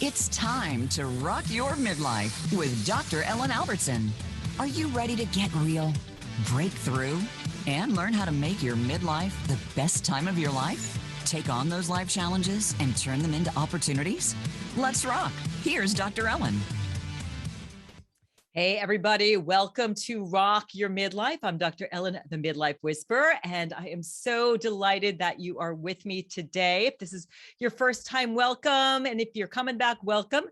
It's time to rock your midlife with Dr. Ellen Albertson. Are you ready to get real, break through, and learn how to make your midlife the best time of your life? Take on those life challenges and turn them into opportunities? Let's rock. Here's Dr. Ellen. Hey, everybody. Welcome to Rock Your Midlife. I'm Dr. Ellen, the Midlife Whisperer, and I am so delighted that you are with me today. If this is your first time, welcome. And if you're coming back, welcome.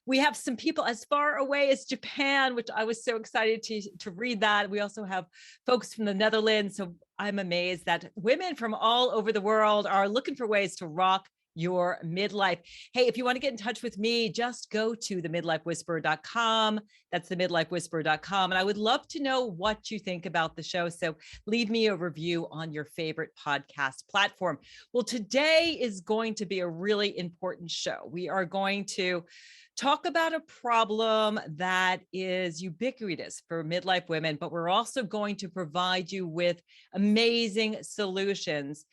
We have some people as far away as Japan, which I was so excited to read that. We also have folks from the Netherlands. So I'm amazed that women from all over the world are looking for ways to rock your midlife. Hey, if you want to get in touch with me, just go to themidlifewhisperer.com. That's themidlifewhisperer.com. And I would love to know what you think about the show. So leave me a review on your favorite podcast platform. Well, today is going to be a really important show. We are going to talk about a problem that is ubiquitous for midlife women, but we're also going to provide you with amazing solutions.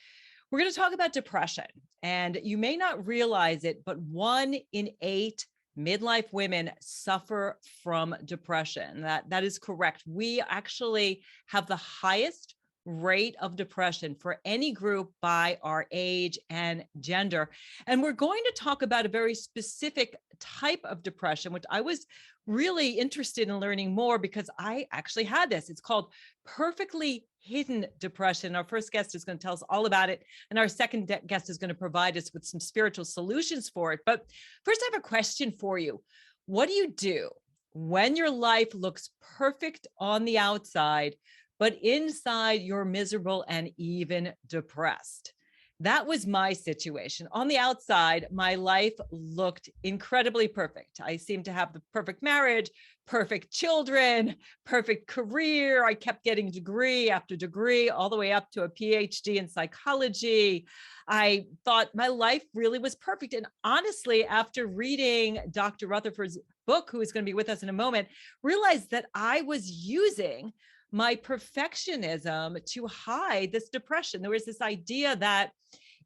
We're going to talk about depression, and you may not realize it, but 1 in 8 midlife women suffer from depression. That is correct. We actually have the highest rate of depression for any group by our age and gender. And we're going to talk about a very specific type of depression, which I was really interested in learning more because I actually had this. It's called perfectly hidden depression. Our first guest is going to tell us all about it. And our second guest is going to provide us with some spiritual solutions for it. But first, I have a question for you. What do you do when your life looks perfect on the outside, but inside you're miserable and even depressed? That was my situation. On the outside, my life looked incredibly perfect. I seemed to have the perfect marriage, perfect children, perfect career. I kept getting degree after degree, all the way up to a PhD in psychology. I thought my life really was perfect. And honestly, after reading Dr. Rutherford's book, who is going to be with us in a moment, realized that I was using my perfectionism to hide this depression. There was this idea that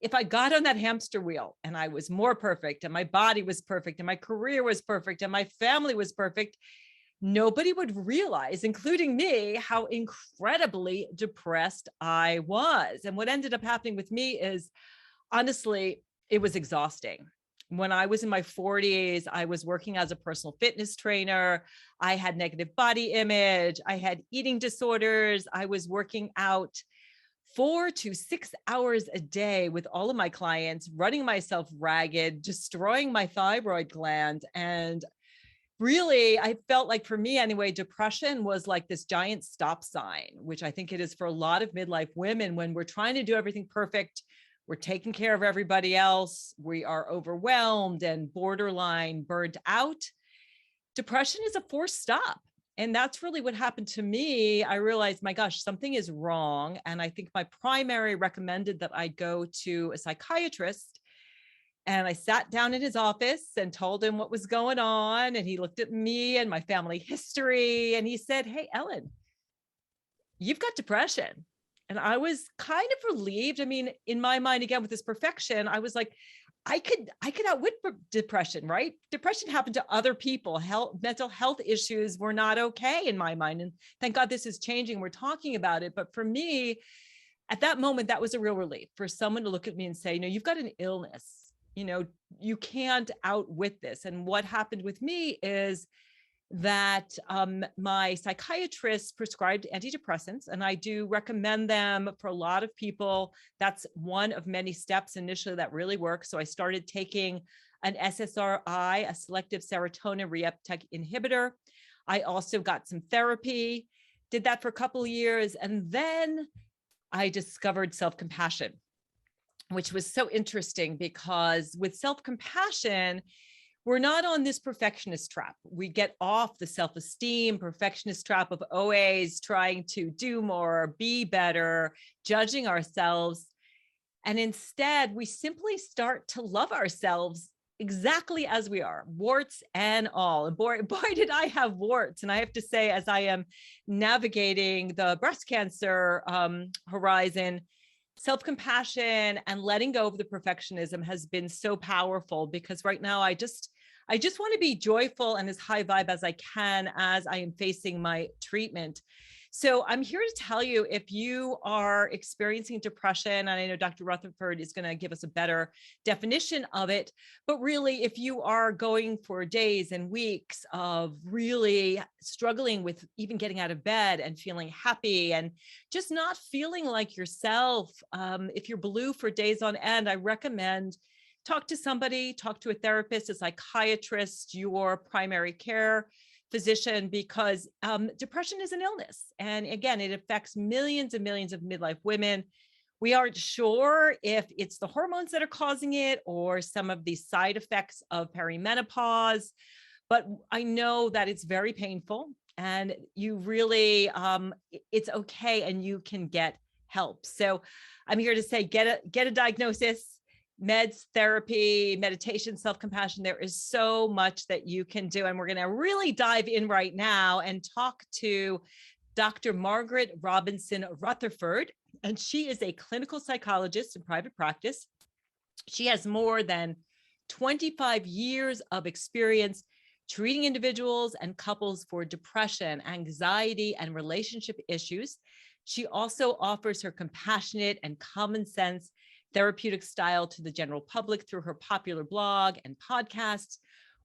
if I got on that hamster wheel and I was more perfect and my body was perfect and my career was perfect and my family was perfect, nobody would realize, including me, how incredibly depressed I was. And what ended up happening with me is, honestly, it was exhausting. When I was in my 40s, I was working as a personal fitness trainer. I had negative body image. I had eating disorders. I was working out 4 to 6 hours a day with all of my clients, running myself ragged, destroying my thyroid gland. And really, I felt like, for me anyway, depression was like this giant stop sign, which I think it is for a lot of midlife women. When we're trying to do everything perfect, we're taking care of everybody else, we are overwhelmed and borderline burnt out, depression is a forced stop. And that's really what happened to me. I realized, my gosh, something is wrong. And I think my primary recommended that I go to a psychiatrist. And I sat down in his office and told him what was going on. And he looked at me and my family history. And he said, "Hey, Ellen, you've got depression." And I was kind of relieved. I mean, in my mind, again, with this perfection, I was like, I could outwit depression, right? Depression happened to other people. Mental health issues were not okay in my mind. And thank God this is changing. We're talking about it. But for me, at that moment, that was a real relief for someone to look at me and say, you've got an illness, you can't outwit this. And what happened with me is that my psychiatrist prescribed antidepressants, and I do recommend them for a lot of people. That's one of many steps initially that really works. So I started taking an SSRI, a selective serotonin reuptake inhibitor. I also got some therapy, did that for a couple of years, and then I discovered self-compassion, which was so interesting because with self-compassion, we're not on this perfectionist trap. We get off the self-esteem perfectionist trap of always trying to do more, be better, judging ourselves. And instead, we simply start to love ourselves exactly as we are, warts and all. And boy, did I have warts. And I have to say, as I am navigating the breast cancer horizon, self-compassion and letting go of the perfectionism has been so powerful, because right now I I just want to be joyful and as high vibe as I can as I am facing my treatment. So I'm here to tell you, if you are experiencing depression, and I know Dr. Rutherford is going to give us a better definition of it, but really, if you are going for days and weeks of really struggling with even getting out of bed and feeling happy and just not feeling like yourself, if you're blue for days on end, I recommend talk to somebody, talk to a therapist, a psychiatrist, your primary care physician, because depression is an illness. And again, it affects millions and millions of midlife women. We aren't sure if it's the hormones that are causing it or some of the side effects of perimenopause, but I know that it's very painful and you really, it's okay and you can get help. So I'm here to say, get a diagnosis, meds, therapy, meditation, self-compassion. There is so much that you can do. And we're going to really dive in right now and talk to Dr. Margaret Robinson Rutherford. And she is a clinical psychologist in private practice. She has more than 25 years of experience treating individuals and couples for depression, anxiety, and relationship issues. She also offers her compassionate and common sense therapeutic style to the general public through her popular blog and podcasts,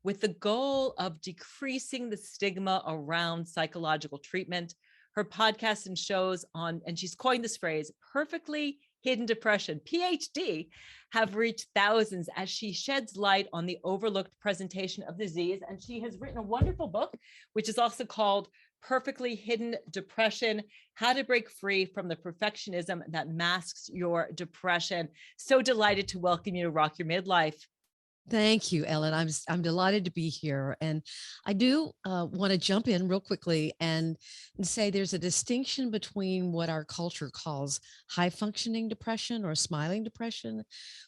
with the goal of decreasing the stigma around psychological treatment. Her podcasts and shows on, and she's coined this phrase, perfectly hidden depression, PhD, have reached thousands as she sheds light on the overlooked presentation of disease. And she has written a wonderful book, which is also called Perfectly Hidden Depression: How to Break Free from the Perfectionism That Masks Your Depression. So delighted to welcome you to Rock Your Midlife. Thank you, Ellen. I'm delighted to be here, and I do want to jump in real quickly and say there's a distinction between what our culture calls high functioning depression or smiling depression,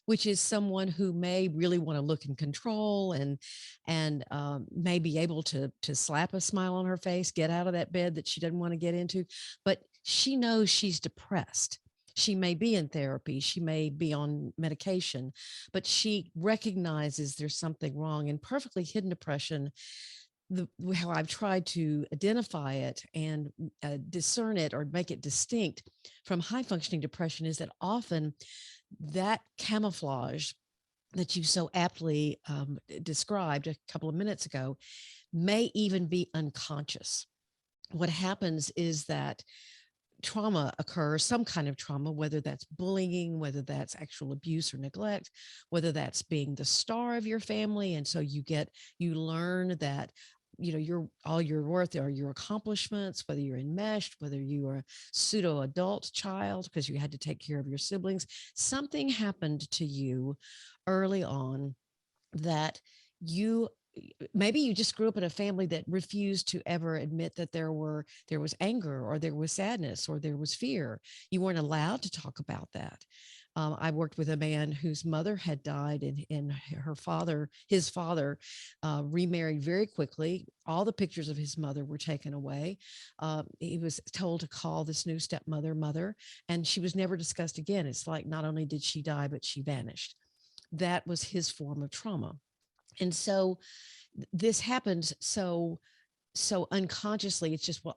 which is someone who may really want to look in control and may be able to slap a smile on her face, get out of that bed that she doesn't want to get into, but she knows she's depressed. She may be in therapy, she may be on medication, but she recognizes there's something wrong. And perfectly hidden depression, how I've tried to identify it and discern it or make it distinct from high functioning depression, is that often that camouflage that you so aptly described a couple of minutes ago may even be unconscious. What happens is that trauma occurs, some kind of trauma, whether that's bullying, whether that's actual abuse or neglect, whether that's being the star of your family. And so you learn that, all your worth are your accomplishments, whether you're enmeshed, whether you are a pseudo adult child because you had to take care of your siblings. Something happened to you early on that you maybe you just grew up in a family that refused to ever admit that there was anger or there was sadness or there was fear. You weren't allowed to talk about that. I worked with a man whose mother had died, and his father, remarried very quickly. All the pictures of his mother were taken away. He was told to call this new stepmother mother, and she was never discussed again. It's like not only did she die, but she vanished. That was his form of trauma. And so this happens so unconsciously. It's just, well,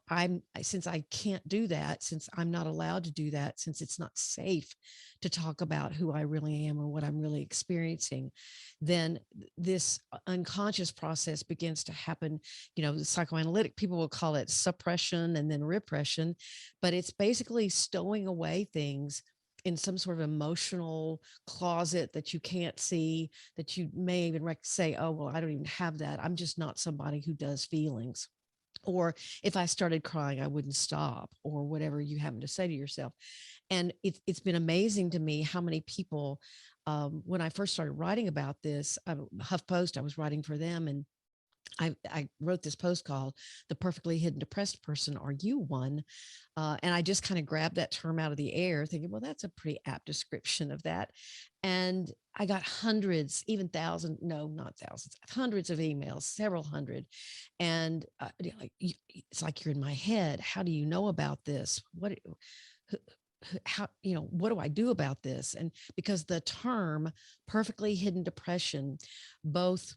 since I can't do that, since I'm not allowed to do that, since it's not safe to talk about who I really am or what I'm really experiencing, then this unconscious process begins to happen. The psychoanalytic people will call it suppression and then repression, but it's basically stowing away things in some sort of emotional closet that you can't see, that you may even say, oh, well, I don't even have that. I'm just not somebody who does feelings. Or if I started crying, I wouldn't stop, or whatever you happen to say to yourself. And it's been amazing to me how many people, when I first started writing about this, HuffPost, I was writing for them, and I wrote this post called "The Perfectly Hidden Depressed Person, Are You One?" And I just kind of grabbed that term out of the air thinking, well, that's a pretty apt description of that. And I got hundreds, even thousands, no, not thousands, hundreds of emails, several hundred. And it's like you're in my head. How do you know about this? How, what do I do about this? And because the term perfectly hidden depression both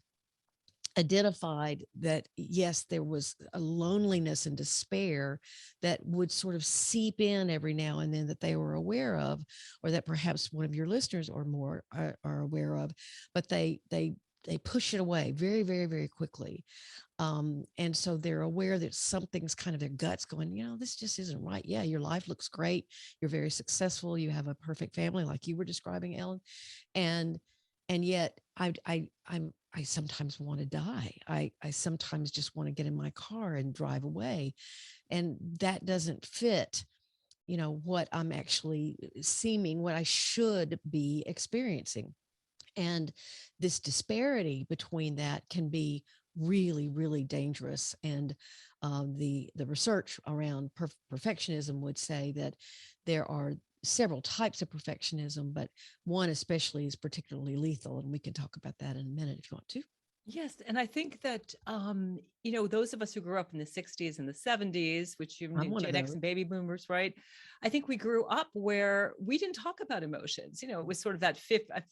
identified that yes, there was a loneliness and despair that would sort of seep in every now and then that they were aware of, or that perhaps one of your listeners or more are aware of, but they push it away very, very, very quickly. And so they're aware that something's kind of their guts going, this just isn't right. Yeah, your life looks great. You're very successful. You have a perfect family, like you were describing, Ellen. And yet I sometimes want to die. I sometimes just want to get in my car and drive away. And that doesn't fit, what I'm actually seeming, what I should be experiencing. And this disparity between that can be really, really dangerous. And the research around perfectionism would say that there are several types of perfectionism, but one especially is particularly lethal. And we can talk about that in a minute if you want to. Yes. And I think that, those of us who grew up in the 60s and the 70s, which you I'm one of Gen X those. and baby boomers, right? I think we grew up where we didn't talk about emotions. It was sort of that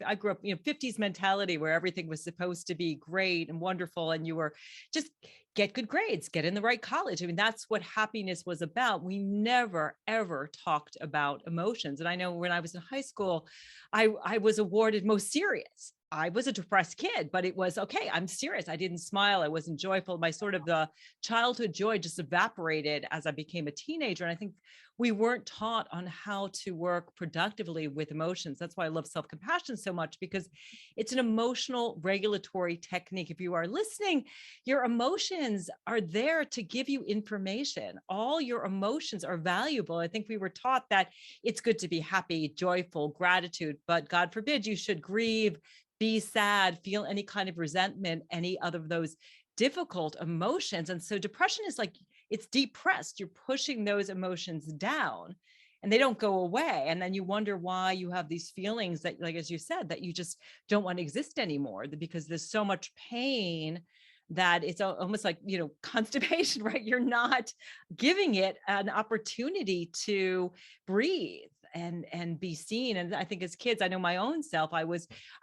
I grew up, 50s mentality where everything was supposed to be great and wonderful. And you were just get good grades, get in the right college. I mean, that's what happiness was about. We never, ever talked about emotions. And I know when I was in high school, I was awarded most serious. I was a depressed kid, but it was okay. I'm serious. I didn't smile. I wasn't joyful. My sort of the childhood joy just evaporated as I became a teenager. And I think we weren't taught on how to work productively with emotions. That's why I love self-compassion so much, because it's an emotional regulatory technique. If you are listening, your emotions are there to give you information. All your emotions are valuable. I think we were taught that it's good to be happy, joyful, gratitude, but God forbid you should grieve, be sad, feel any kind of resentment, any other of those difficult emotions. And so depression is like, it's depressed. You're pushing those emotions down and they don't go away. And then you wonder why you have these feelings that, like, as you said, that you just don't want to exist anymore, because there's so much pain that it's almost like, constipation, right? You're not giving it an opportunity to breathe and be seen. And I think as kids, I know my own self, I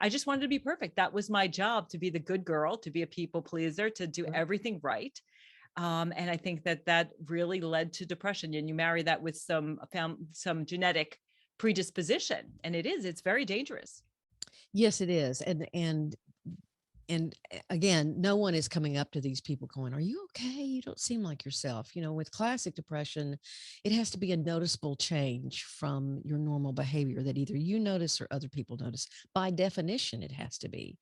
just wanted to be perfect. That was my job, to be the good girl, to be a people pleaser, to do everything right. And I think that really led to depression. And you marry that with some genetic predisposition, and it's very dangerous. Yes, it is. And again, no one is coming up to these people going, "Are you okay? You don't seem like yourself." With classic depression, it has to be a noticeable change from your normal behavior that either you notice or other people notice. By definition, it has to be.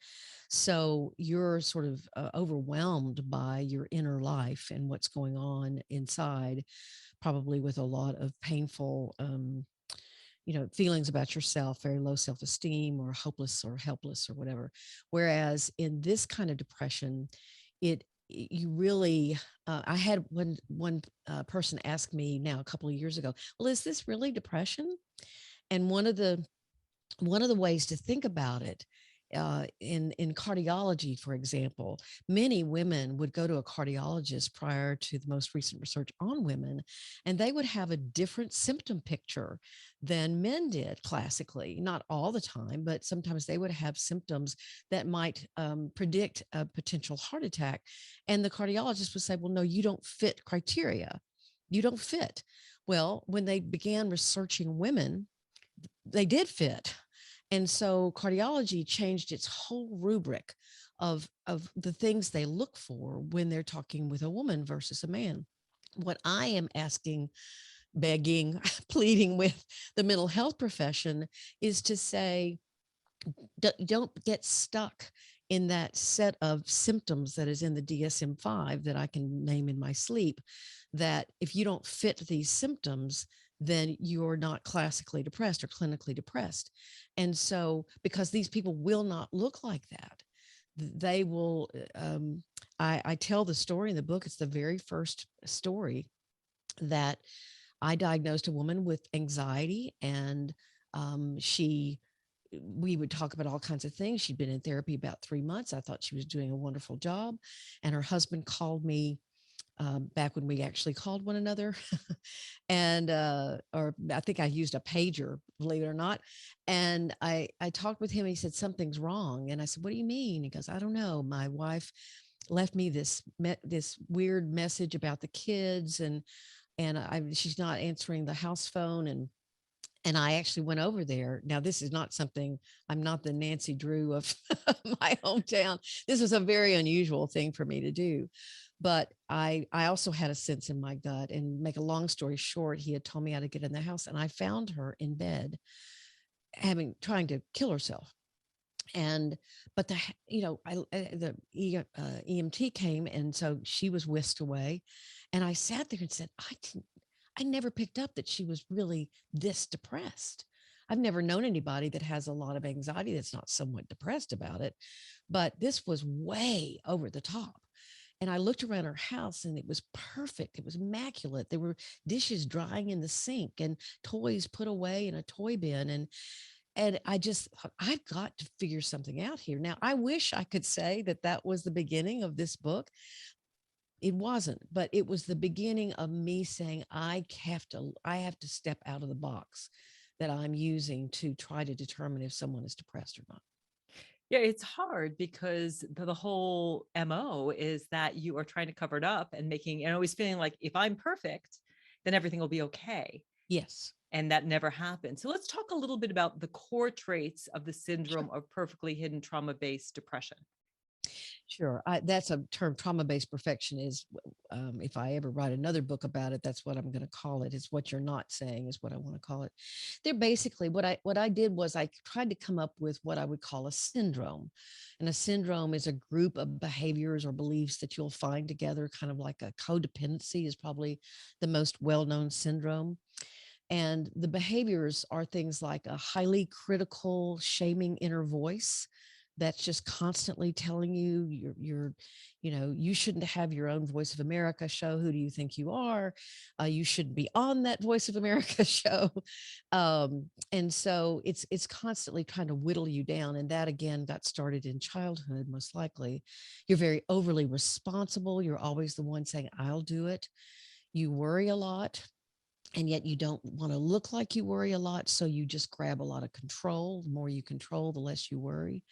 So you're sort of overwhelmed by your inner life and what's going on inside, probably with a lot of painful feelings about yourself, very low self-esteem or hopeless or helpless or whatever. Whereas in this kind of depression, you really I had one person ask me now a couple of years ago, well, is this really depression? And one of the ways to think about it, in cardiology, for example, many women would go to a cardiologist prior to the most recent research on women, and they would have a different symptom picture than men did classically. Not all the time, but sometimes they would have symptoms that might predict a potential heart attack. And the cardiologist would say, well, no, you don't fit criteria. You don't fit. Well, when they began researching women, they did fit. And so cardiology changed its whole rubric of the things they look for when they're talking with a woman versus a man. What I am asking, begging, pleading with the mental health profession is to say, don't get stuck in that set of symptoms that is in the DSM-5 that I can name in my sleep, that if you don't fit these symptoms, then you're not classically depressed or clinically depressed. And so, because these people will not look like that, they will, I tell the story in the book. It's the very first story that I diagnosed a woman with anxiety, and we would talk about all kinds of things. She'd been in therapy about 3 months. I thought she was doing a wonderful job. And her husband called me back when we actually called one another. And, or I think I used a pager, believe it or not. And I talked with him. He said, something's wrong. And I said, what do you mean? He goes, I don't know. My wife left me this weird message about the kids, and she's not answering the house phone, and I actually went over there. Now, this is not something, I'm not the Nancy Drew of my hometown. This was a very unusual thing for me to do. But I also had a sense in my gut. And make a long story short, he had told me how to get in the house, and I found her in bed, trying to kill herself. And but the EMT came, and so she was whisked away, and I sat there and said, I never picked up that she was really this depressed. I've never known anybody that has a lot of anxiety that's not somewhat depressed about it, but this was way over the top. And I looked around her house, and it was perfect. It was immaculate. There were dishes drying in the sink and toys put away in a toy bin. And I just thought, I've got to figure something out here. Now, I wish I could say that that was the beginning of this book. It wasn't, but it was the beginning of me saying, I have to step out of the box that I'm using to try to determine if someone is depressed or not. Yeah, it's hard because the whole MO is that you are trying to cover it up and always feeling like if I'm perfect, then everything will be okay. Yes. And that never happened. So let's talk a little bit about the core traits of the syndrome Sure. of perfectly hidden trauma-based depression. Sure. That's a term, trauma-based perfection is, if I ever write another book about it, that's what I'm going to call it. It's what you're not saying is what I want to call it. They're basically what I did was I tried to come up with what I would call a syndrome. And a syndrome is a group of behaviors or beliefs that you'll find together, kind of like a codependency is probably the most well-known syndrome. And the behaviors are things like a highly critical, shaming inner voice that's just constantly telling you you shouldn't have your own Voice of America show. Who do you think you are? You shouldn't be on that Voice of America show. And so it's constantly trying to whittle you down. And that again got started in childhood, most likely. You're very overly responsible. You're always the one saying, I'll do it. You worry a lot, and yet you don't want to look like you worry a lot. So you just grab a lot of control. The more you control, the less you worry.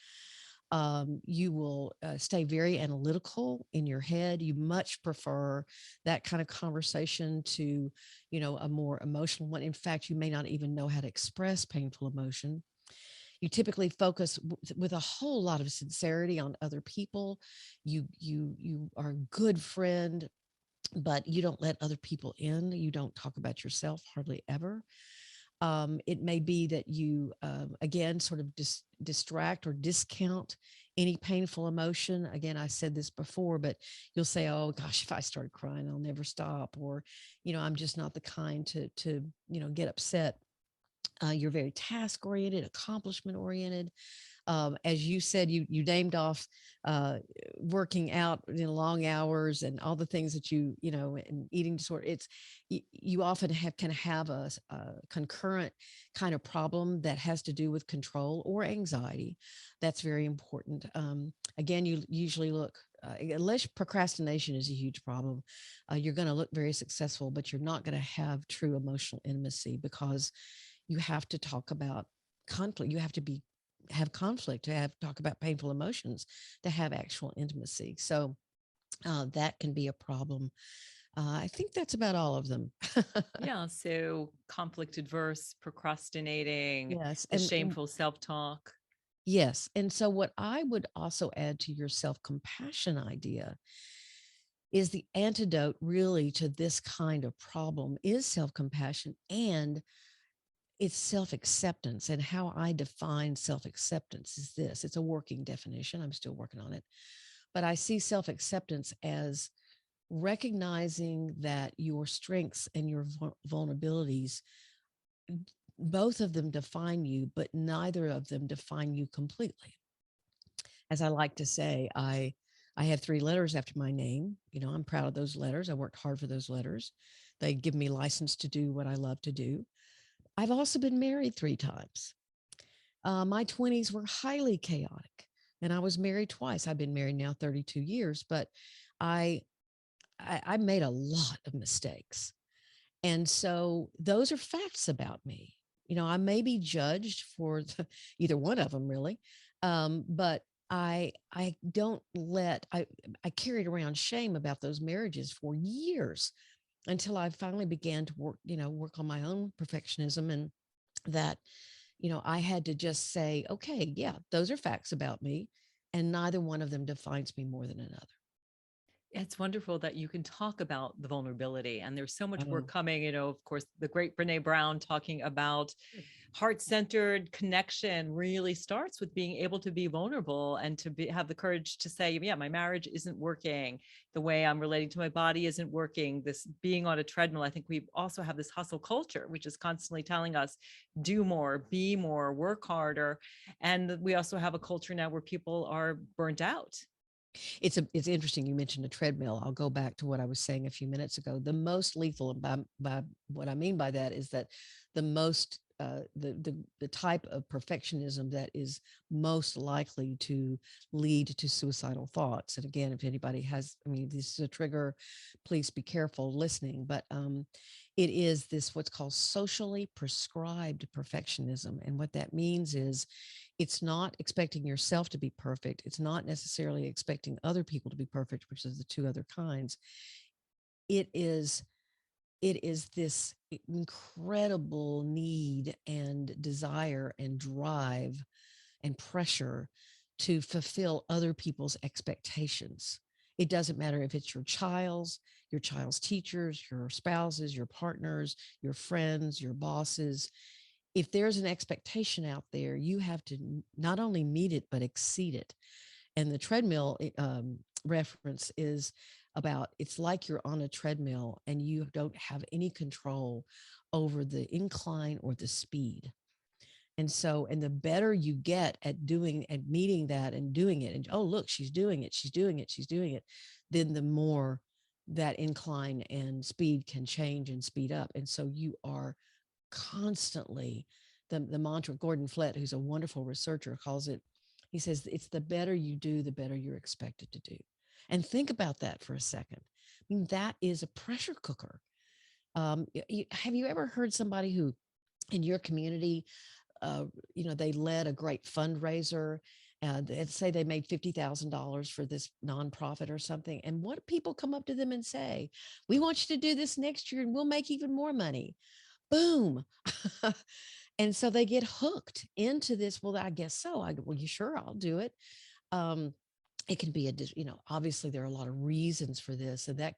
You will stay very analytical in your head. You much prefer that kind of conversation to, a more emotional one. In fact, you may not even know how to express painful emotion. You typically focus with a whole lot of sincerity on other people. You are a good friend, but you don't let other people in. You don't talk about yourself hardly ever. It may be that you, again, sort of distract or discount any painful emotion. Again, I said this before, but you'll say, oh gosh, if I started crying, I'll never stop. Or, I'm just not the kind to get upset. You're very task oriented, accomplishment oriented. As you said, you named off working out in long hours and all the things that and eating disorder. You often can have a concurrent kind of problem that has to do with control or anxiety. That's very important. Again, you usually look, unless procrastination is a huge problem, you're going to look very successful, but you're not going to have true emotional intimacy because you have to talk about conflict. You have to have conflict to talk about painful emotions, to have actual intimacy. So that can be a problem. I think that's about all of them. Yeah. So conflict adverse, procrastinating, Yes. the And shameful self-talk. yes. And so what I would also add to your self-compassion idea is the antidote really to this kind of problem is self-compassion, and it's self-acceptance. And how I define self-acceptance is this. It's a working definition. I'm still working on it. But I see self-acceptance as recognizing that your strengths and your vulnerabilities, both of them define you, but neither of them define you completely. As I like to say, I have 3 letters after my name. I'm proud of those letters. I worked hard for those letters. They give me license to do what I love to do. I've also been married 3 times. My 20s were highly chaotic, and I was married twice. I've been married now 32 years, but I I made a lot of mistakes. And so those are facts about me. I may be judged for either one of them really. But I don't let I carried around shame about those marriages for years until I finally began to work on my own perfectionism, and that, I had to just say, okay, yeah, those are facts about me, and neither one of them defines me more than another. It's wonderful that you can talk about the vulnerability, and there's so much work Oh, coming. Of course, the great Brene Brown talking about heart-centered connection really starts with being able to be vulnerable and to have the courage to say, yeah, my marriage isn't working. The way I'm relating to my body isn't working. This being on a treadmill, I think we also have this hustle culture, which is constantly telling us, do more, be more, work harder. And we also have a culture now where people are burnt out. it's interesting you mentioned a treadmill. I'll go back to what I was saying a few minutes ago. The most lethal, and by what I mean by that is that the most the type of perfectionism that is most likely to lead to suicidal thoughts. And again, if anybody has, I mean, this is a trigger, please be careful listening. But it is this what's called socially prescribed perfectionism, and what that means is it's not expecting yourself to be perfect. It's not necessarily expecting other people to be perfect, which is the two other kinds. It is it is this incredible need and desire and drive and pressure to fulfill other people's expectations. It doesn't matter if it's your child's teachers, your spouses, your partners, your friends, your bosses. If there's an expectation out there, you have to not only meet it, but exceed it. And the treadmill reference is about it's like you're on a treadmill and you don't have any control over the incline or the speed. And so, and the better you get at meeting that and doing it, and oh, look, she's doing it, she's doing it, she's doing it, then the more that incline and speed can change and speed up. And so you are constantly, the mantra, Gordon Flett, who's a wonderful researcher, calls it, he says, it's the better you do, the better you're expected to do. And think about that for a second. I mean, that is a pressure cooker. Have you ever heard somebody who in your community, they led a great fundraiser, and say they made $50,000 for this nonprofit or something. And what do people come up to them and say? We want you to do this next year and we'll make even more money. Boom. And so they get hooked into this. Well, I guess so. Well, you sure, I'll do it. Um, it can be obviously there are a lot of reasons for this, and that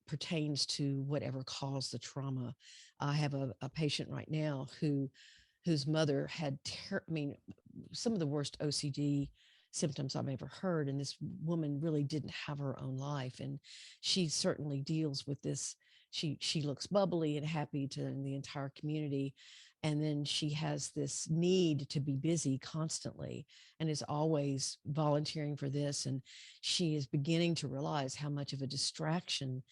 pertains to whatever caused the trauma. I have a patient right now whose mother had, I mean, some of the worst OCD symptoms I've ever heard. And this woman really didn't have her own life. And she certainly deals with this. She looks bubbly and happy to the entire community. And then she has this need to be busy constantly and is always volunteering for this. And she is beginning to realize how much of a distraction,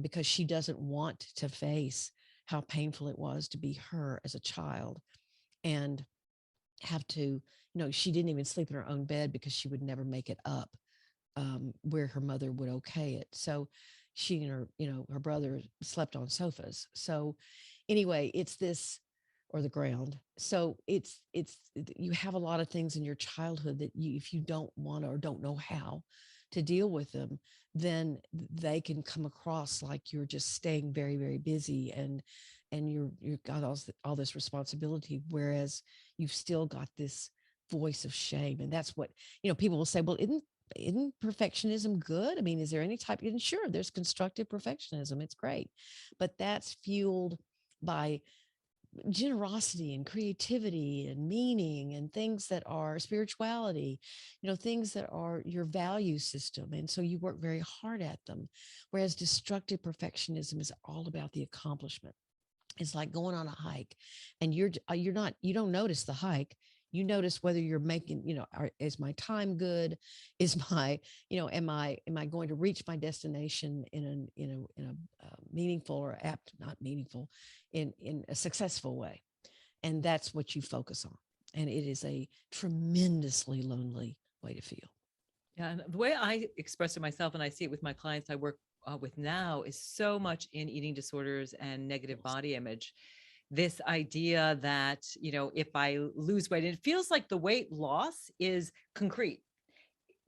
because she doesn't want to face how painful it was to be her as a child and have to, she didn't even sleep in her own bed because she would never make it up, where her mother would okay it. So she and her brother slept on sofas. So anyway, it's this, or the ground. So it's you have a lot of things in your childhood that if you don't want or don't know how to deal with them, then they can come across like you're just staying very, very busy, and you've got all this responsibility, whereas you've still got this voice of shame. And that's what, people will say, well, isn't perfectionism good? I mean, is there any type? And sure, there's constructive perfectionism. It's great. But that's fueled by generosity and creativity and meaning and things that are spirituality, things that are your value system. And so you work very hard at them. Whereas destructive perfectionism is all about the accomplishment. It's like going on a hike, and you don't notice the hike. You notice whether you're making, is my time good? Is my, am I going to reach my destination in a meaningful or apt, not meaningful, in a successful way? And that's what you focus on. And it is a tremendously lonely way to feel. Yeah, and the way I express it myself, and I see it with my clients I work with now, is so much in eating disorders and negative Yes. body image. this idea that, if I lose weight, it feels like the weight loss is concrete.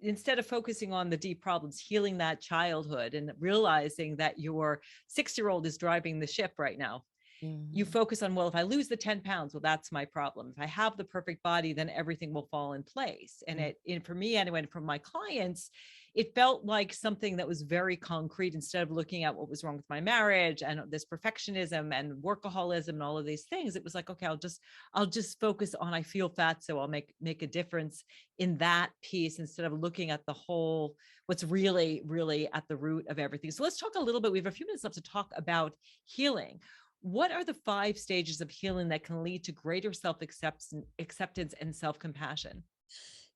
Instead of focusing on the deep problems, healing that childhood and realizing that your 6-year-old is driving the ship right now. You Mhm. focus on, well, if I lose the 10 pounds, well, that's my problem. If I have the perfect body, then everything will fall in place. And for me anyway, and from my clients, it felt like something that was very concrete instead of looking at what was wrong with my marriage and this perfectionism and workaholism and all of these things. It was like, okay, I'll just focus on, I feel fat, so I'll make a difference in that piece instead of looking at the whole, what's really, really at the root of everything. So let's talk a little bit. We have a few minutes left to talk about healing. What are the 5 stages of healing that can lead to greater self-acceptance and self-compassion?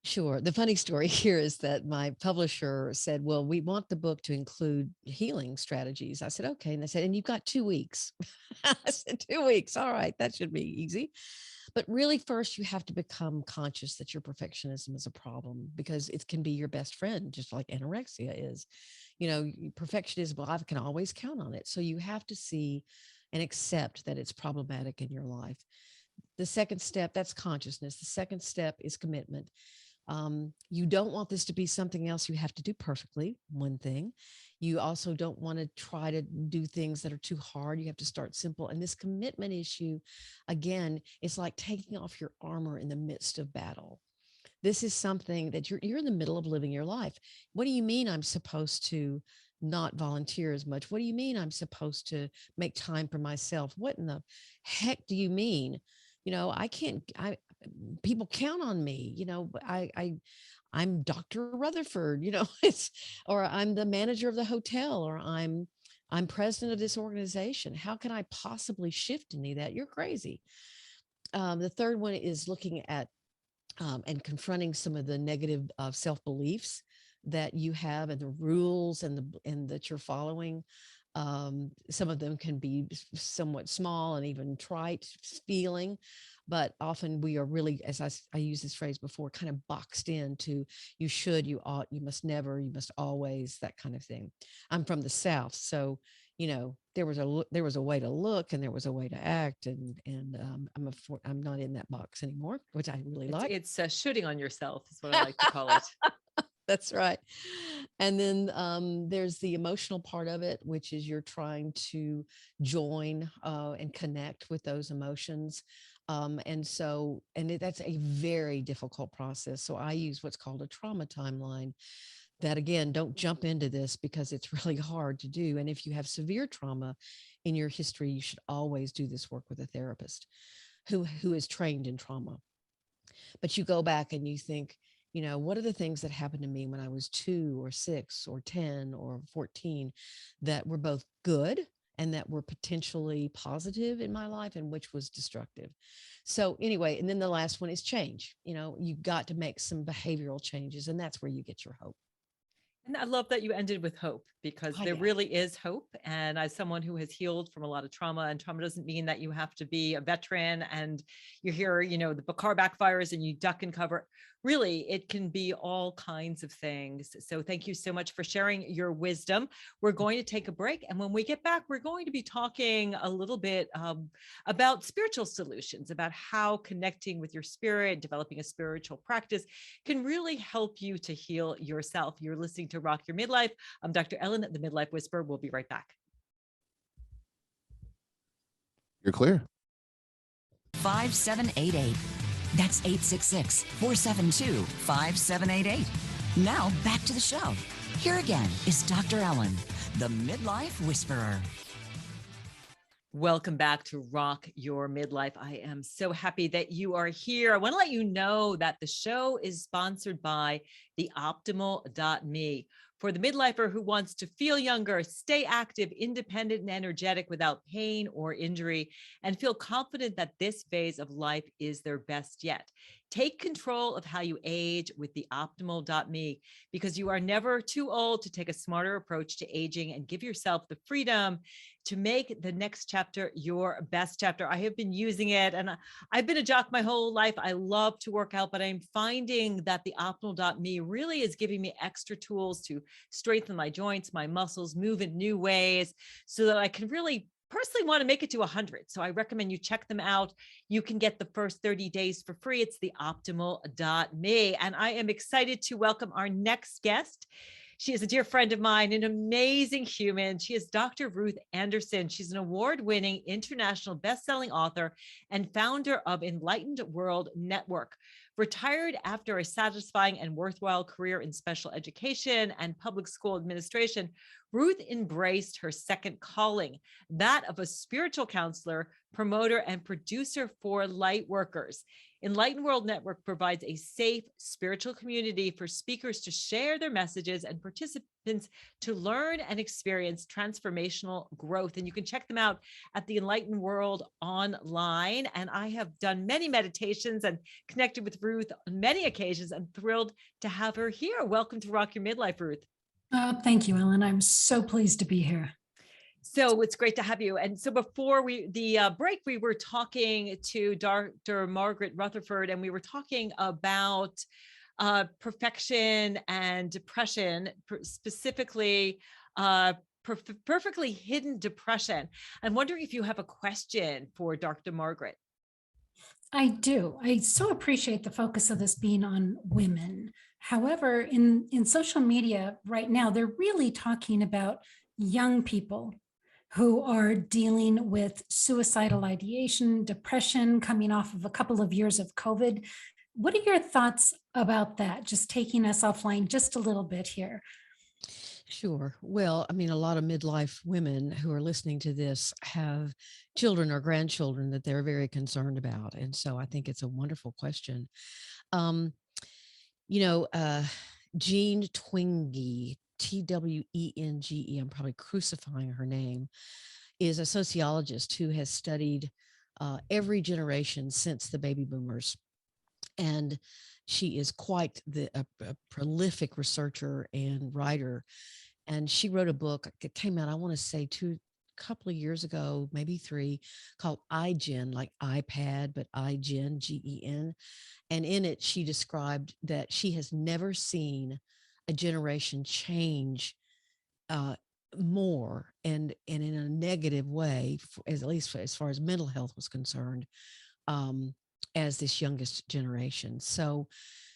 Sure. The funny story here is that my publisher said, well, we want the book to include healing strategies. I said, okay. And they said, and you've got 2 weeks. I said, 2 weeks. All right. That should be easy. But really, first, you have to become conscious that your perfectionism is a problem because it can be your best friend, just like anorexia is. Perfectionism, well, I can always count on it. So you have to see and accept that it's problematic in your life. The second step, that's consciousness. The second step is commitment. You don't want this to be something else you have to do perfectly, one thing. You also don't want to try to do things that are too hard. You have to start simple. And this commitment issue, again, it's like taking off your armor in the midst of battle. This is something that you're in the middle of living your life. What do you mean I'm supposed to not volunteer as much? What do you mean I'm supposed to make time for myself? What in the heck do you mean? I can't, people count on me, I'm Dr. Rutherford, or I'm the manager of the hotel, or I'm president of this organization. How can I possibly shift any of that? You're crazy. The third one is looking at and confronting some of the negative self beliefs that you have and the rules and that you're following. Some of them can be somewhat small and even trite feeling, but often we are really, as I used this phrase before, kind of boxed into you should, you ought, you must never, you must always, that kind of thing. I'm from the South, so there was a way to look and there was a way to act, and I'm not in that box anymore, which I really like. It's shooting on yourself is what I like to call it. That's right. And then there's the emotional part of it, which is you're trying to join and connect with those emotions. That's a very difficult process. So I use what's called a trauma timeline. That again, don't jump into this because it's really hard to do. And if you have severe trauma in your history, you should always do this work with a therapist who is trained in trauma. But you go back and you think, what are the things that happened to me when I was 2 or 6 or 10 or 14 that were both good and that were potentially positive in my life and which was destructive? So anyway, and then the last one is change. You've got to make some behavioral changes, and that's where you get your hope. And I love that you ended with hope, because Oh, there yeah. really is hope. And as someone who has healed from a lot of trauma, and trauma doesn't mean that you have to be a veteran and you're here, the car backfires and you duck and cover. Really, it can be all kinds of things. So thank you so much for sharing your wisdom. We're going to take a break. And when we get back, we're going to be talking a little bit about spiritual solutions, about how connecting with your spirit, developing a spiritual practice can really help you to heal yourself. You're listening to Rock Your Midlife. I'm Dr. Ellen, the Midlife Whisperer. We'll be right back. You're clear. 5788. That's 866-472-5788. Now back to the show. Here again is Dr. Ellen, the Midlife Whisperer. Welcome back to Rock Your Midlife. I am so happy that you are here. I want to let you know that the show is sponsored by theoptimal.me. For the midlifer who wants to feel younger, stay active, independent, and energetic without pain or injury, and feel confident that this phase of life is their best yet. Take control of how you age with theoptimal.me, because you are never too old to take a smarter approach to aging and give yourself the freedom to make the next chapter your best chapter. I have been using it, and I've been a jock my whole life. I love to work out, but I'm finding that the optimal.me really is giving me extra tools to strengthen my joints, my muscles, move in new ways, so that I can really personally want to make it to 100. So I recommend you check them out. You can get the first 30 days for free. It's theoptimal.me. And I am excited to welcome our next guest. She is a dear friend of mine, an amazing human. She is Dr. Ruth Anderson. She's an award-winning international best-selling author and founder of Enlightened World Network. Retired after a satisfying and worthwhile career in special education and public school administration, Ruth embraced her second calling, that of a spiritual counselor, promoter, and producer for light workers. Enlightened World Network provides a safe spiritual community for speakers to share their messages and participants to learn and experience transformational growth. And you can check them out at the Enlightened World online. And I have done many meditations and connected with Ruth on many occasions. I'm thrilled to have her here. Welcome to Rock Your Midlife, Ruth. Thank you, Ellen. I'm so pleased to be here. So it's great to have you. And so before the break, we were talking to Dr. Margaret Rutherford, and we were talking about perfection and depression, specifically perfectly hidden depression. I'm wondering if you have a question for Dr. Margaret. I do. I so appreciate the focus of this being on women. However, in social media right now, they're really talking about young people who are dealing with suicidal ideation, depression, coming off of a couple of years of COVID. What are your thoughts about that? Just taking us offline just a little bit here. Sure. Well, I mean, a lot of midlife women who are listening to this have children or grandchildren that they're very concerned about. And so I think it's a wonderful question. Um, Jean Twenge, Twenge, I'm probably crucifying her name, is a sociologist who has studied every generation since the baby boomers. And she is quite a prolific researcher and writer. And she wrote a book that came out, I want to say couple of years ago, maybe 3, called iGen, like iPad, but iGen, Gen. And in it, she described that she has never seen a generation change more and in a negative way, at least as far as mental health was concerned, as this youngest generation. So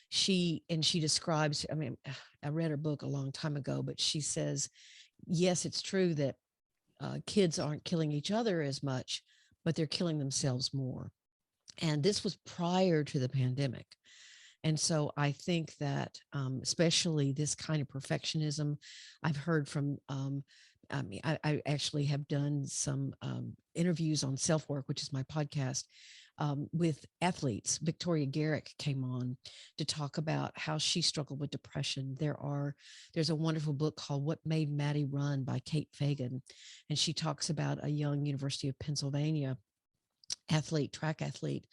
she describes, I mean, I read her book a long time ago, but she says, yes, it's true that kids aren't killing each other as much, but they're killing themselves more. And this was prior to the pandemic. And so I think that especially this kind of perfectionism, I've heard from, I actually have done some interviews on self-work, which is my podcast, with athletes. Victoria Garrick came on to talk about how she struggled with depression. There's a wonderful book called What Made Maddie Run by Kate Fagan. And she talks about a young University of Pennsylvania track athlete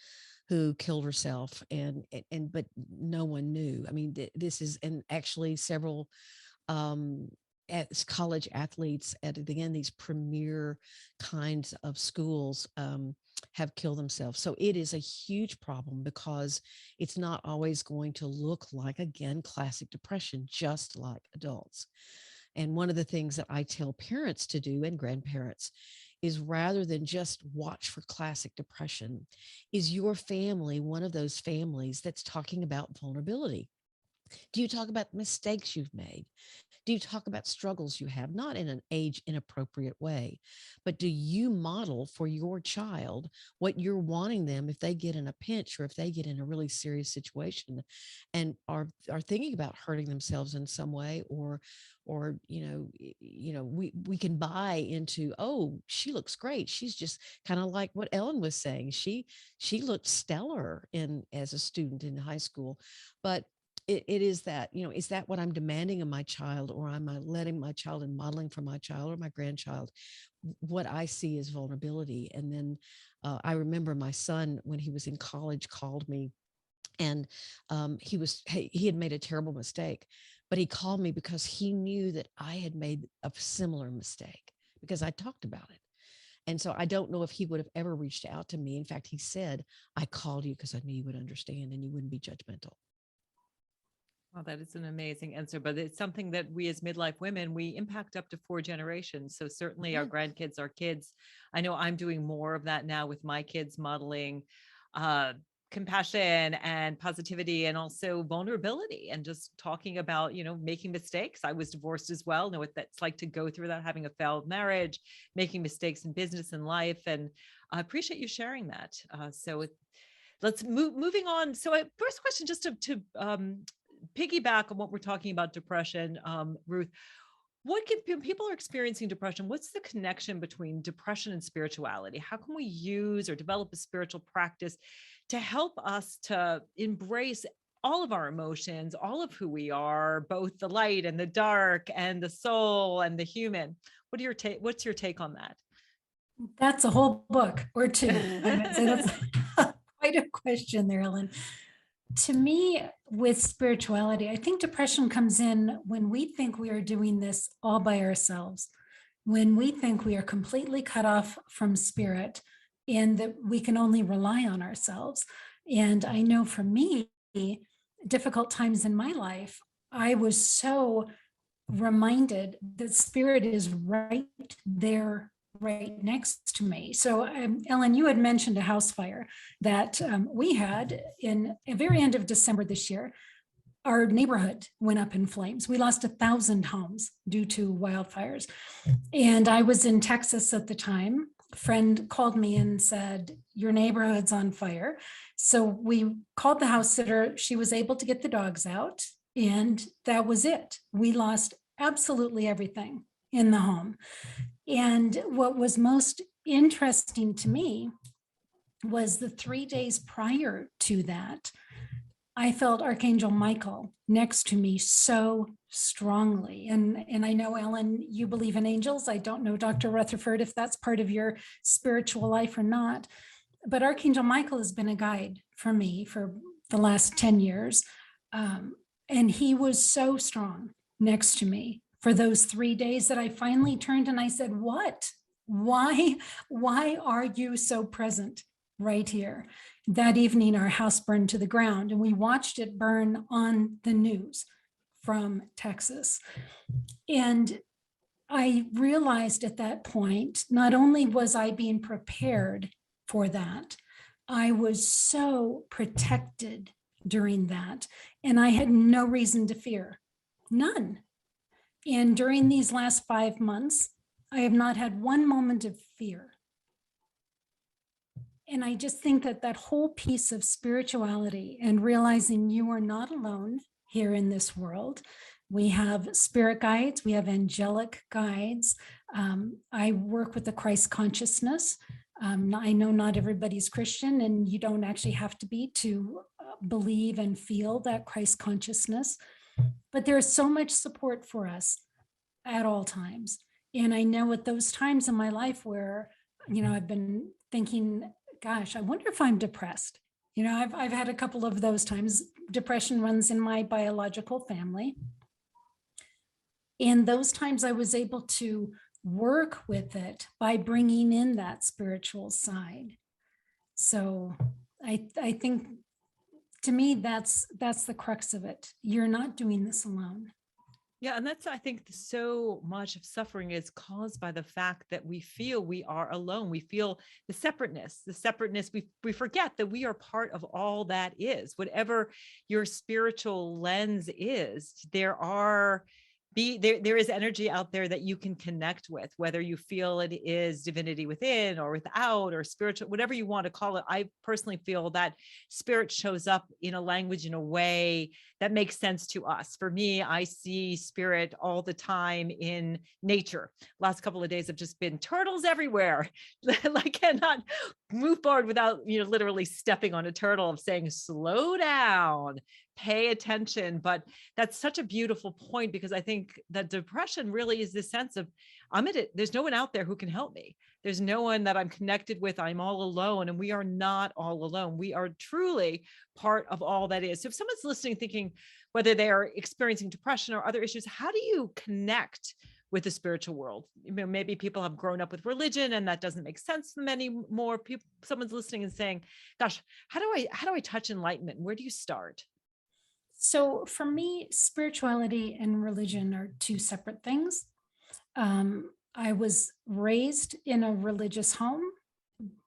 who killed herself but no one knew. I mean, this is, and actually several college athletes at, again, these premier kinds of schools have killed themselves. So it is a huge problem because it's not always going to look like, again, classic depression, just like adults. And one of the things that I tell parents to do, and grandparents, is rather than just watch for classic depression, is your family one of those families that's talking about vulnerability? Do you talk about mistakes you've made? Do you talk about struggles you have, not in an age inappropriate way, but do you model for your child what you're wanting them if they get in a pinch or if they get in a really serious situation and are thinking about hurting themselves in some way, or we can buy into, oh, she looks great. She's just kind of like what Ellen was saying. She looked stellar as a student in high school, but it is that, is that what I'm demanding of my child, or am I letting my child and modeling for my child or my grandchild what I see as vulnerability? And then I remember my son, when he was in college, called me, and he had made a terrible mistake, but he called me because he knew that I had made a similar mistake because I talked about it. And so I don't know if he would have ever reached out to me. In fact, he said, I called you because I knew you would understand and you wouldn't be judgmental. Well, that is an amazing answer, but it's something that we as midlife women, we impact up to 4 generations. So certainly our grandkids, our kids, I know I'm doing more of that now with my kids, modeling uh, compassion and positivity and also vulnerability and just talking about, making mistakes. I was divorced as well, know what that's like to go through that, having a failed marriage, making mistakes in business and life. And I appreciate you sharing that. Let's moving on. So first question, just to piggyback on what we're talking about depression, Ruth, when people are experiencing depression, what's the connection between depression and spirituality? How can we use or develop a spiritual practice to help us to embrace all of our emotions, all of who we are, both the light and the dark and the soul and the human? What's your take on that? That's a whole book or two. I would say that's quite a question there, Ellen. To me, with spirituality, I think depression comes in when we think we are doing this all by ourselves, when we think we are completely cut off from spirit and that we can only rely on ourselves. And I know for me, difficult times in my life, I was so reminded that spirit is right there, right next to me. So Ellen, you had mentioned a house fire that we had in the very end of December this year. Our neighborhood went up in flames. We lost 1,000 homes due to wildfires. And I was in Texas at the time. A friend called me and said, your neighborhood's on fire. So we called the house sitter. She was able to get the dogs out. And that was it. We lost absolutely everything in the home. And what was most interesting to me was the 3 days prior to that, I felt Archangel Michael next to me so strongly. And I know, Ellen, you believe in angels. I don't know, Dr. Rutherford, if that's part of your spiritual life or not. But Archangel Michael has been a guide for me for the last 10 years. And he was so strong next to me for those 3 days that I finally turned and I said, what? Why are you so present right here? That evening, our house burned to the ground and we watched it burn on the news from Texas. And I realized at that point, not only was I being prepared for that, I was so protected during that. And I had no reason to fear, none. And during these last 5 months, I have not had one moment of fear. And I just think that that whole piece of spirituality and realizing you are not alone here in this world. We have spirit guides, we have angelic guides. I work with the Christ consciousness. I know not everybody's Christian and you don't actually have to be to believe and feel that Christ consciousness, but there's so much support for us at all times. And I know at those times in my life where, I've been thinking, gosh, I wonder if I'm depressed. I've had a couple of those times. Depression runs in my biological family. And those times I was able to work with it by bringing in that spiritual side. So I think to me, that's the crux of it. You're not doing this alone. Yeah. And I think so much of suffering is caused by the fact that we feel we are alone. We feel the separateness. We forget that we are part of all that is. Whatever your spiritual lens is, there is energy out there that you can connect with, whether you feel it is divinity within or without or spiritual, whatever you want to call it. I personally feel that spirit shows up in a language, in a way that makes sense to us. For me, I see spirit all the time in nature. Last couple of days have just been turtles everywhere. I cannot move forward without, literally stepping on a turtle, of saying, slow down, pay attention. But that's such a beautiful point, because I think that depression really is this sense of, there's no one out there who can help me. There's no one that I'm connected with. I'm all alone, and we are not all alone. We are truly part of all that is. So if someone's listening, thinking whether they are experiencing depression or other issues, how do you connect with the spiritual world? Maybe people have grown up with religion and that doesn't make sense to them anymore. Someone's listening and saying, gosh, how do I touch enlightenment? Where do you start? So for me, spirituality and religion are two separate things. I was raised in a religious home,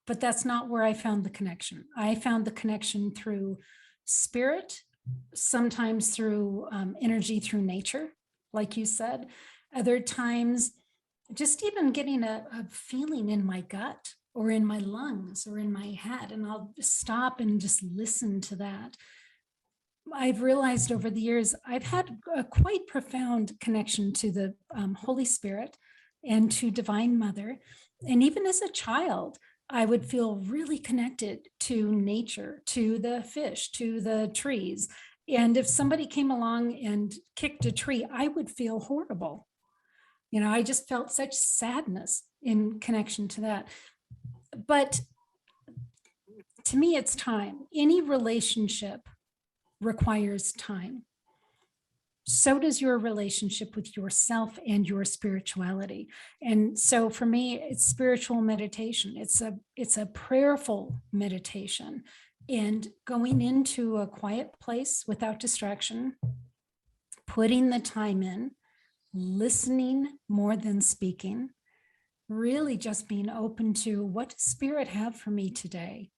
but that's not where I found the connection. I found the connection through spirit, sometimes through energy, through nature, like you said. Other times, just even getting a feeling in my gut or in my lungs or in my head, and I'll stop and just listen to that. I've realized over the years, I've had a quite profound connection to the Holy Spirit and to Divine Mother. And even as a child, I would feel really connected to nature, to the fish, to the trees. And if somebody came along and kicked a tree, I would feel horrible. I just felt such sadness in connection to that. But to me, it's time. Any relationship requires time. So does your relationship with yourself and your spirituality. And so for me, it's spiritual meditation. It's a prayerful meditation, and going into a quiet place without distraction, putting the time in, listening more than speaking, really just being open to what does Spirit have for me today,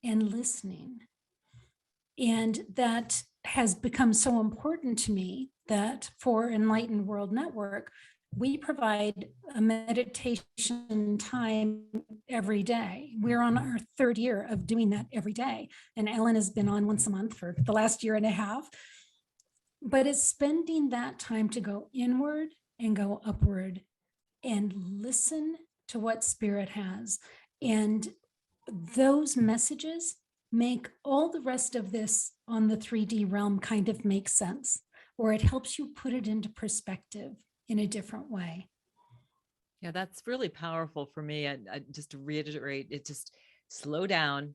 and listening. And that has become so important to me that for Enlightened World Network, we provide a meditation time every day. We're on our third year of doing that every day. And Ellen has been on once a month for the last year and a half. But it's spending that time to go inward and go upward and listen to what Spirit has. And those messages make all the rest of this on the 3D realm kind of make sense, or it helps you put it into perspective in a different way. Yeah, that's really powerful for me. Just to reiterate, it just slow down,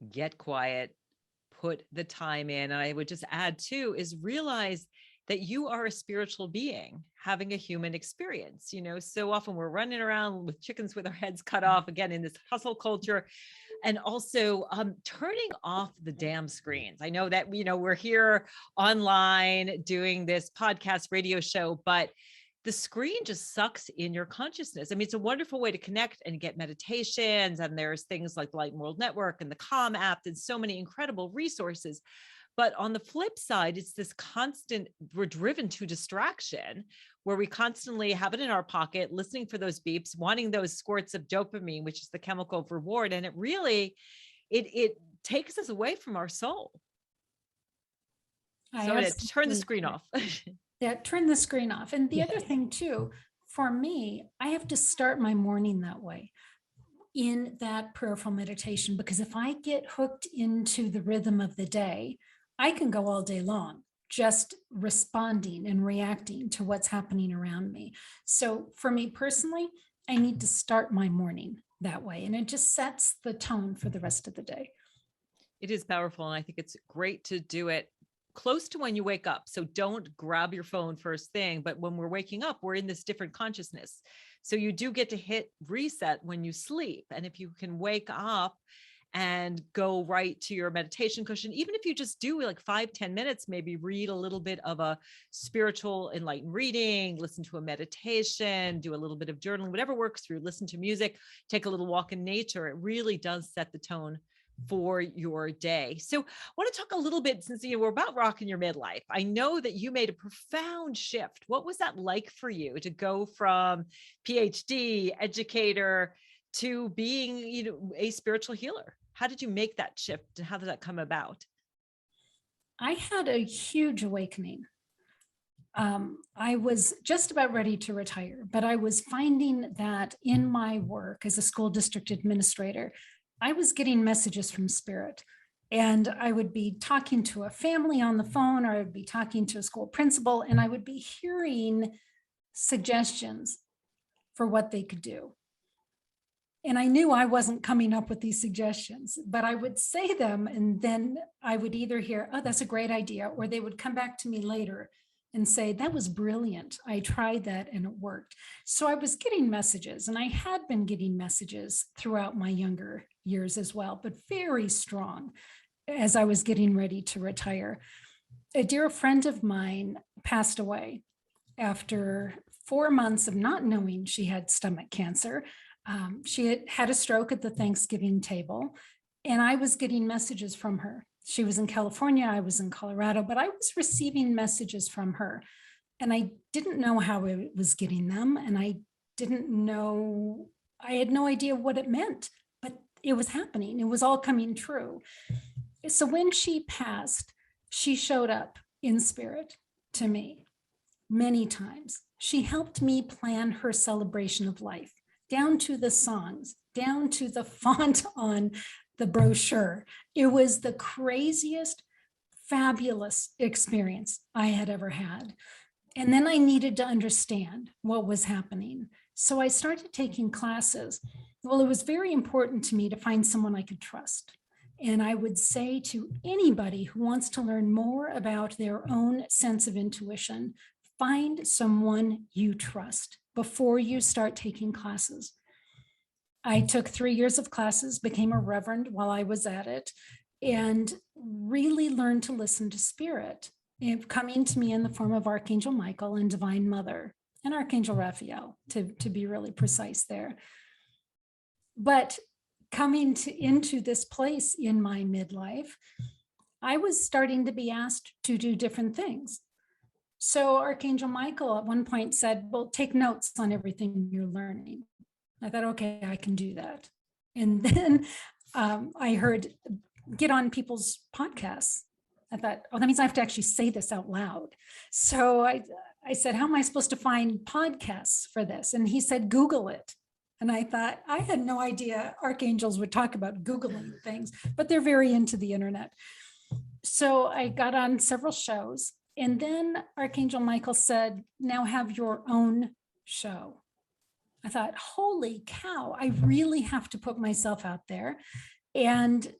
get quiet, put the time in. And I would just add too, is realize that you are a spiritual being having a human experience. So often we're running around with chickens with our heads cut off, again, in this hustle culture. And also turning off the damn screens. I know that, we're here online doing this podcast radio show, but the screen just sucks in your consciousness. I mean, it's a wonderful way to connect and get meditations. And there's things like the Light and World Network and the Calm app and so many incredible resources. But on the flip side, it's this constant, we're driven to distraction where we constantly have it in our pocket, listening for those beeps, wanting those squirts of dopamine, which is the chemical of reward. And it really, it takes us away from our soul. So turn the screen off. Yeah, turn the screen off. And the other thing too, for me, I have to start my morning that way, in that prayerful meditation, because if I get hooked into the rhythm of the day, I can go all day long just responding and reacting to what's happening around me. So for me personally, I need to start my morning that way, and it just sets the tone for the rest of the day. It is powerful. And I think it's great to do it close to when you wake up. So don't grab your phone first thing, but when we're waking up, we're in this different consciousness. So you do get to hit reset when you sleep. And if you can wake up and go right to your meditation cushion, even if you just do like 5-10 minutes, maybe read a little bit of a spiritual enlightened reading, listen to a meditation, do a little bit of journaling, whatever works for you, listen to music, take a little walk in nature. It really does set the tone for your day. So I want to talk a little bit, since we're about rocking your midlife. I know that you made a profound shift. What was that like for you to go from PhD educator to being, a spiritual healer? How did you make that shift, and how did that come about? I had a huge awakening. I was just about ready to retire, but I was finding that in my work as a school district administrator, I was getting messages from Spirit, and I would be talking to a family on the phone, or I would be talking to a school principal, and I would be hearing suggestions for what they could do. And I knew I wasn't coming up with these suggestions, but I would say them, and then I would either hear, oh, that's a great idea, or they would come back to me later and say, that was brilliant. I tried that and it worked. So I was getting messages, and I had been getting messages throughout my younger years as well, but very strong as I was getting ready to retire. A dear friend of mine passed away after 4 months of not knowing she had stomach cancer. She had had a stroke at the Thanksgiving table, and I was getting messages from her. She was in California, I was in Colorado, but I was receiving messages from her. And I didn't know how I was getting them. And I had no idea what it meant, but it was happening. It was all coming true. So when she passed, she showed up in spirit to me many times. She helped me plan her celebration of life, down to the songs, down to the font on the brochure. It was the craziest, fabulous experience I had ever had. And then I needed to understand what was happening. So I started taking classes. Well, it was very important to me to find someone I could trust. And I would say to anybody who wants to learn more about their own sense of intuition, find someone you trust before you start taking classes. I took 3 years of classes, became a reverend while I was at it, and really learned to listen to spirit, coming to me in the form of Archangel Michael and Divine Mother and Archangel Raphael, to be really precise there. But coming into this place in my midlife, I was starting to be asked to do different things. So Archangel Michael at one point said, well, take notes on everything you're learning. I thought, okay, I can do that. And then I heard, get on people's podcasts. I thought, oh, that means I have to actually say this out loud. So I said, how am I supposed to find podcasts for this? And he said, Google it. And I thought, I had no idea archangels would talk about Googling things, but they're very into the internet. So I got on several shows. And then Archangel Michael said, now have your own show. I thought, holy cow, I really have to put myself out there. And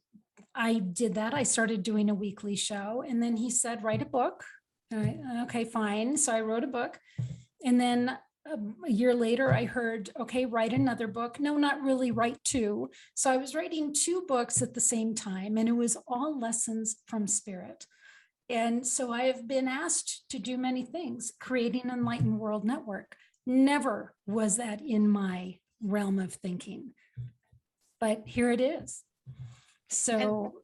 I did that. I started doing a weekly show. And then he said, write a book. Okay, fine. So I wrote a book. And then a year later, I heard, okay, write another book. No, not really, write two. So I was writing 2 books at the same time, and it was all lessons from spirit. And so I have been asked to do many things, creating an enlightened world network. Never was that in my realm of thinking, but here it is. So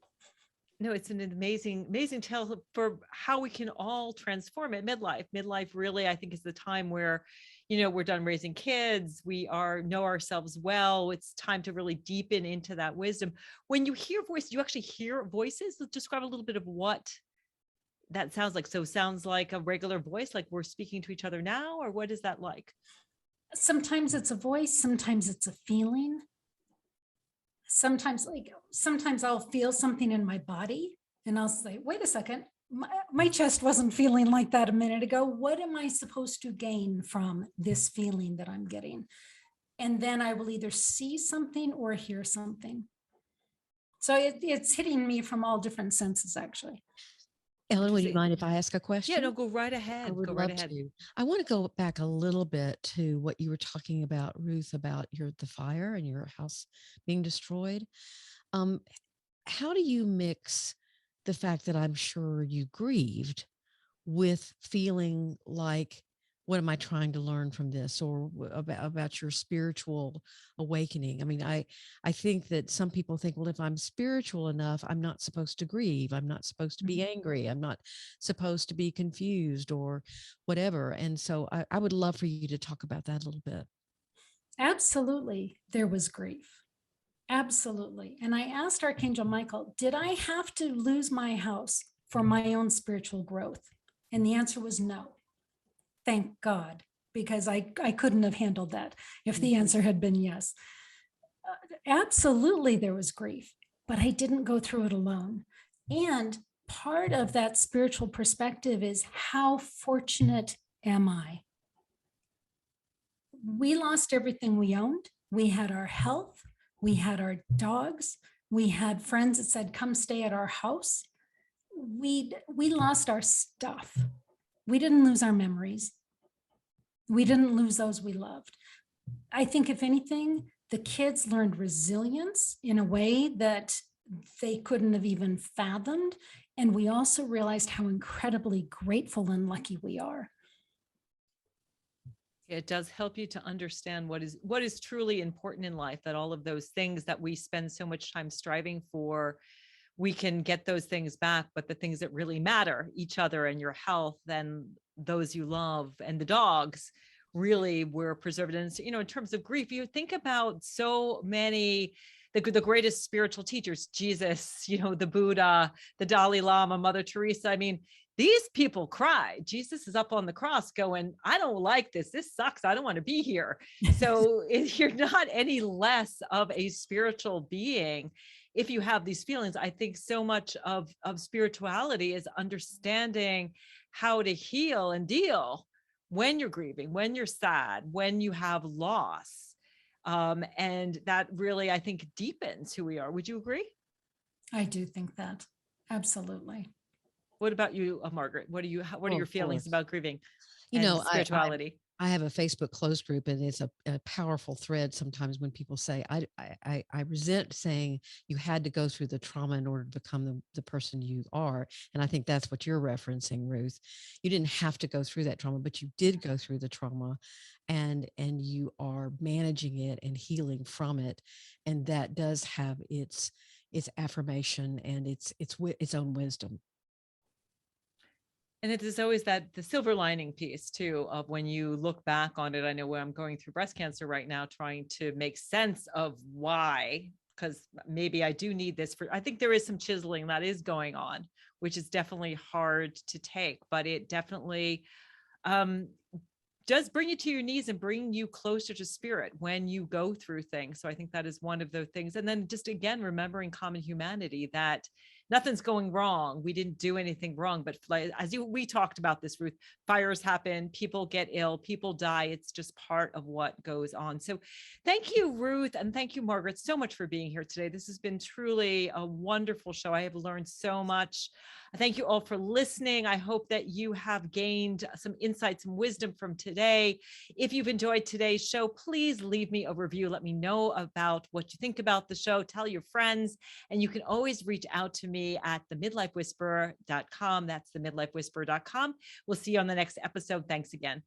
no, it's an amazing tale for how we can all transform it. Midlife really, I think, is the time where, we're done raising kids. We know ourselves well. It's time to really deepen into that wisdom. When you hear voices, you actually hear voices. Let's describe a little bit of what that sounds like. So sounds like a regular voice, like we're speaking to each other now, or what is that like? Sometimes it's a voice, sometimes it's a feeling. Sometimes I'll feel something in my body and I'll say, wait a second, my chest wasn't feeling like that a minute ago. What am I supposed to gain from this feeling that I'm getting? And then I will either see something or hear something. So it's hitting me from all different senses, actually. Ellen, would you mind if I ask a question? Yeah, no, go right ahead. I would go love right ahead. to. I want to go back a little bit to what you were talking about, Ruth, about the fire and your house being destroyed. How do you mix the fact that I'm sure you grieved with feeling like, what am I trying to learn from this, or about your spiritual awakening? I mean, I think that some people think, well, if I'm spiritual enough, I'm not supposed to grieve. I'm not supposed to be angry. I'm not supposed to be confused or whatever. And so I would love for you to talk about that a little bit. Absolutely. There was grief. Absolutely. And I asked Archangel Michael, did I have to lose my house for my own spiritual growth? And the answer was no. Thank God, because I couldn't have handled that if the answer had been yes. Absolutely, there was grief, but I didn't go through it alone. And part of that spiritual perspective is, how fortunate am I? We lost everything we owned. We had our health. We had our dogs. We had friends that said, come stay at our house. We lost our stuff. We didn't lose our memories. We didn't lose those we loved. I think, if anything, the kids learned resilience in a way that they couldn't have even fathomed. And we also realized how incredibly grateful and lucky we are. It does help you to understand what is truly important in life, that all of those things that we spend so much time striving for, we can get those things back, but the things that really matter, each other and your health and those you love and the dogs, really were preserved. And, in terms of grief, you think about so many, the greatest spiritual teachers, Jesus, the Buddha, the Dalai Lama, Mother Teresa. I mean, these people cry. Jesus is up on the cross going, I don't like this. This sucks. I don't want to be here. So you're not any less of a spiritual being if you have these feelings. I think so much of spirituality is understanding how to heal and deal when you're grieving, when you're sad, when you have loss. And that really, I think, deepens who we are. Would you agree? I do think that. Absolutely. What about you, Margaret? What are your Of feelings course. about grieving You and know, spirituality? I have a Facebook closed group, and it's a powerful thread sometimes when people say, I resent saying you had to go through the trauma in order to become the person you are. And I think that's what you're referencing, Ruth. You didn't have to go through that trauma, but you did go through the trauma, and you are managing it and healing from it. And that does have its affirmation and its own wisdom. And it is always the silver lining piece too, of when you look back on it. I know when I'm going through breast cancer right now, trying to make sense of why, because maybe I do need this I think there is some chiseling that is going on, which is definitely hard to take, but it definitely does bring you to your knees and bring you closer to spirit when you go through things. So I think that is one of the things. And then just again, remembering common humanity, that nothing's going wrong. We didn't do anything wrong, but we talked about this, Ruth, fires happen, people get ill, people die. It's just part of what goes on. So thank you, Ruth. And thank you, Margaret, so much for being here today. This has been truly a wonderful show. I have learned so much. Thank you all for listening. I hope that you have gained some insights and wisdom from today. If you've enjoyed today's show, please leave me a review. Let me know about what you think about the show. Tell your friends, and you can always reach out to me at themidlifewhisperer.com. That's themidlifewhisperer.com. We'll see you on the next episode. Thanks again.